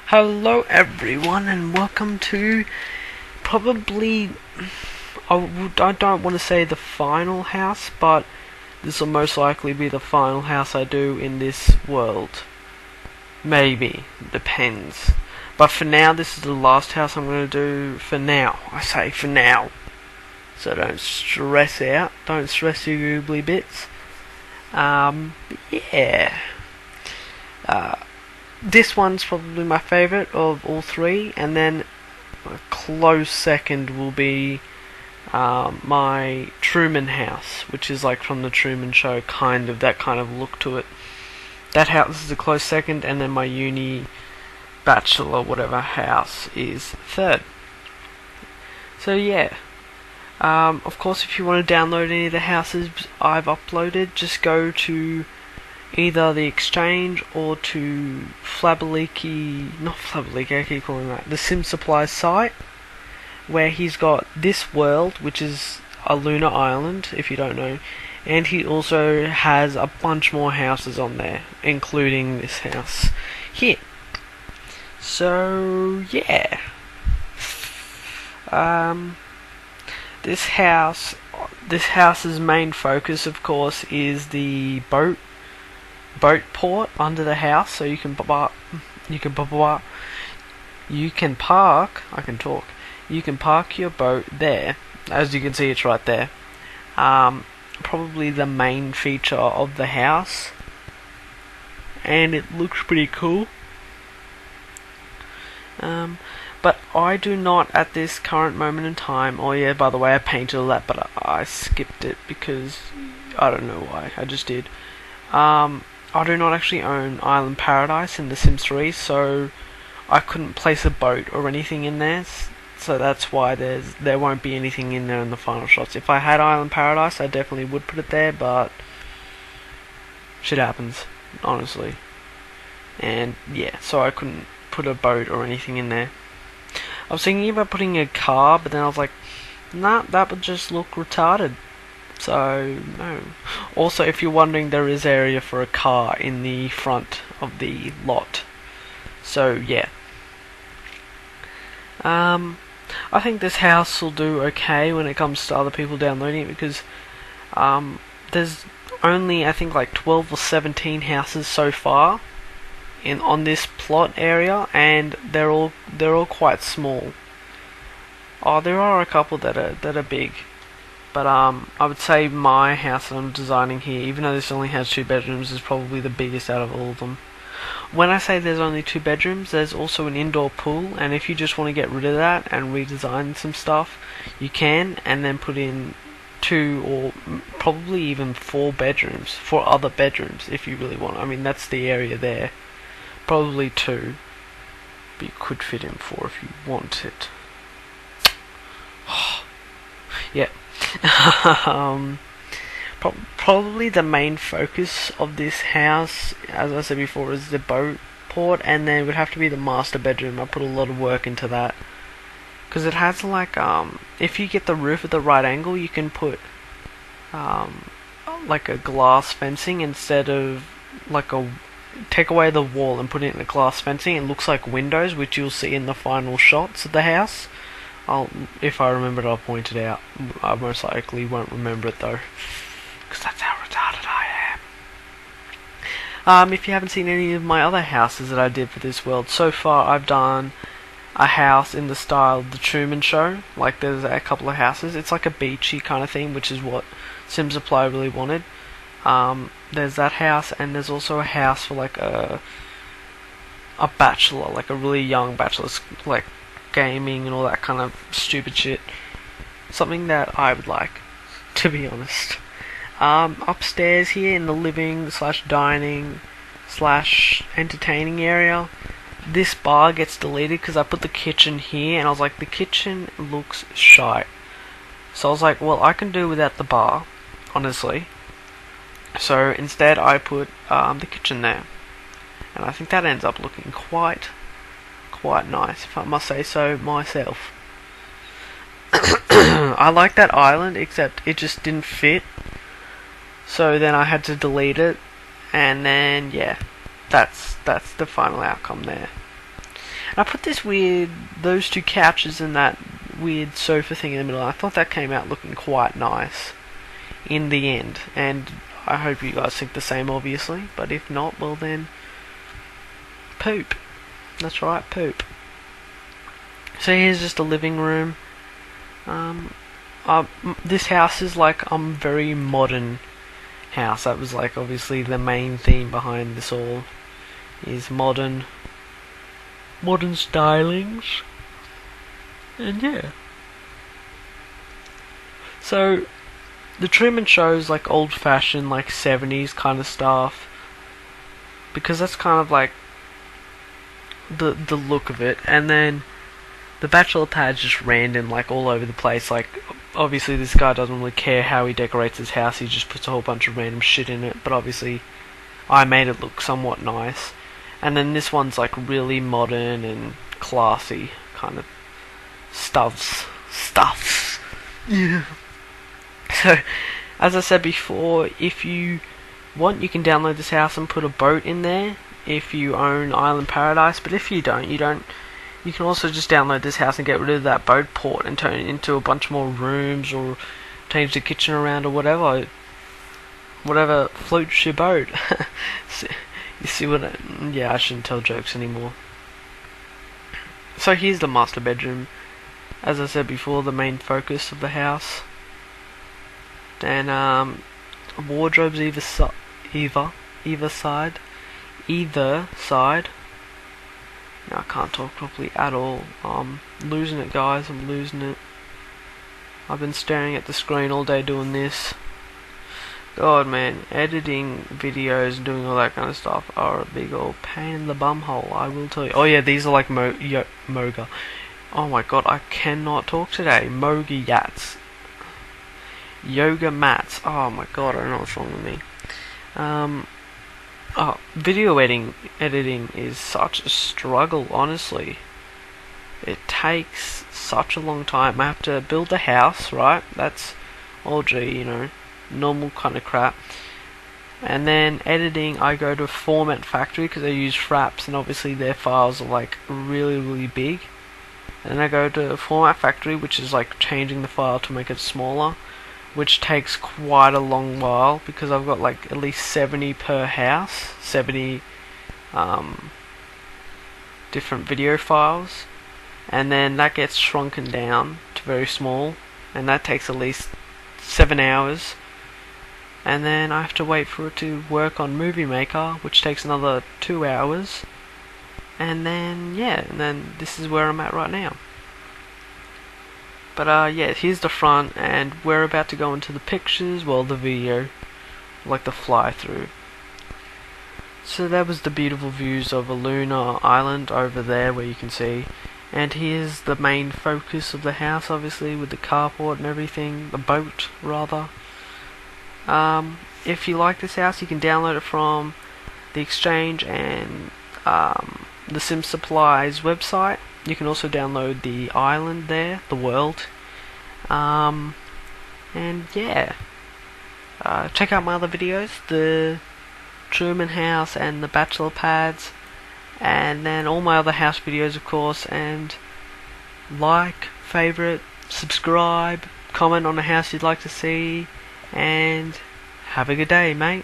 Hello everyone and welcome to probably, I don't want to say the final house, but this will most likely be the final house I do in this world. Maybe, depends. But for now, this is the last house I'm going to do for now. I say for now. So don't stress out, don't stress your googly bits. Yeah. This one's probably my favourite of all three, and then a close second will be my Truman house, which is like from the Truman Show, that kind of look to it. That house is a close second, and then my uni bachelor whatever house is third. So yeah. Of course, if you want to download any of the houses I've uploaded, just go to either the Exchange or to not Flabberleaky, I keep calling that, the Sim Supply site, where he's got this world, which is a lunar island, if you don't know, and he also has a bunch more houses on there, including this house here. So, yeah. This house's main focus, of course, is the boat port under the house, so you can park. You can park your boat there. As you can see, it's right there. Probably the main feature of the house, and it looks pretty cool. But I do not, at this current moment in time. Oh yeah, by the way, I painted all that, but I skipped it because I don't know why. I just did. I do not actually own Island Paradise in The Sims 3, so I couldn't place a boat or anything in there. So that's why there won't be anything in there in the final shots. If I had Island Paradise, I definitely would put it there, but shit happens, honestly. And yeah, so I couldn't put a boat or anything in there. I was thinking about putting a car, but then I was like, nah, that would just look retarded. So, no. Also, if you're wondering, there is area for a car in the front of the lot. So, yeah. I think this house will do okay when it comes to other people downloading it, because there's only, I think, like 12 or 17 houses so far on this plot area, and they're all quite small. Oh, there are a couple that are big, but I would say my house that I'm designing here, even though this only has 2 bedrooms, is probably the biggest out of all of them. When I say there's only 2 bedrooms, there's also an indoor pool, and if you just want to get rid of that and redesign some stuff, you can, and then put in 2 or probably even 4 other bedrooms if you really want. I mean, that's the area there. Probably 2, but you could fit in 4 if you wanted. Yeah. Probably the main focus of this house, as I said before, is the boat port, and then it would have to be the master bedroom. I put a lot of work into that, because it has like, if you get the roof at the right angle, you can put like a glass fencing instead of like take away the wall and put it in a glass fencing. It looks like windows, which you'll see in the final shots of the house. If I remember it, I'll point it out. I most likely won't remember it though, because that's how retarded I am. If you haven't seen any of my other houses that I did for this world, so far I've done a house in the style of the Truman Show. Like, there's a couple of houses. It's like a beachy kind of theme, which is what Sim Supply really wanted. There's that house, and there's also a house for like a bachelor, like a really young bachelor, like gaming and all that kind of stupid shit. Something that I would like, to be honest. Upstairs here in the living / dining / entertaining area, this bar gets deleted because I put the kitchen here, and I was like, the kitchen looks shite. So I was like, well, I can do without the bar, honestly. So instead I put the kitchen there, and I think that ends up looking quite nice, if I must say so myself. I like that island, except it just didn't fit, so then I had to delete it, and then yeah, that's the final outcome there. And I put those two couches and that weird sofa thing in the middle. I thought that came out looking quite nice in the end, and I hope you guys think the same, obviously. But if not, well then, poop. That's right, poop. So here's just a living room. This house is like very modern house. That was like obviously the main theme behind this all is modern stylings, and yeah. So the Truman Show's like old-fashioned, like 70s kind of stuff, because that's kind of like the look of it. And then the bachelor pad's just random, like all over the place. Like obviously this guy doesn't really care how he decorates his house, he just puts a whole bunch of random shit in it, but obviously I made it look somewhat nice. And then this one's like really modern and classy kind of stuffs. Yeah. So as I said before, if you want, you can download this house and put a boat in there if you own Island Paradise. But if you don't, you can also just download this house and get rid of that boat port and turn it into a bunch more rooms, or change the kitchen around, or whatever floats your boat. You see what yeah, I shouldn't tell jokes anymore. So here's the master bedroom. As I said before, the main focus of the house. Then wardrobes either side. Now I can't talk properly at all. I'm losing it, guys. I'm losing it. I've been staring at the screen all day doing this. God, man, editing videos and doing all that kind of stuff are a big old pain in the bumhole, I will tell you. Oh yeah, these are like Moga. Oh my god, I cannot talk today. Moga yats. Yoga mats. Oh my god, I don't know what's wrong with me. Video editing is such a struggle, honestly. It takes such a long time. I have to build a house, right? That's all G, normal kind of crap. And then editing, I go to Format Factory because I use Fraps, and obviously their files are like really, really big. And then I go to Format Factory, which is like changing the file to make it smaller, which takes quite a long while because I've got like at least 70 per house, 70 different video files, and then that gets shrunken down to very small, and that takes at least 7 hours. And then I have to wait for it to work on Movie Maker, which takes another 2 hours. And then this is where I'm at right now. But yeah, here's the front, and we're about to go into the pictures, well, the video, like the fly through. So that was the beautiful views of a lunar island over there where you can see. And here's the main focus of the house, obviously, with the carport and everything, the boat rather. If you like this house, you can download it from the Exchange and the Sim Supply's website. You can also download the island there, the world. And yeah, check out my other videos, the Truman House and the Bachelor Pads, and then all my other house videos, of course. And like, favorite, subscribe, comment on a house you'd like to see, and have a good day, mate.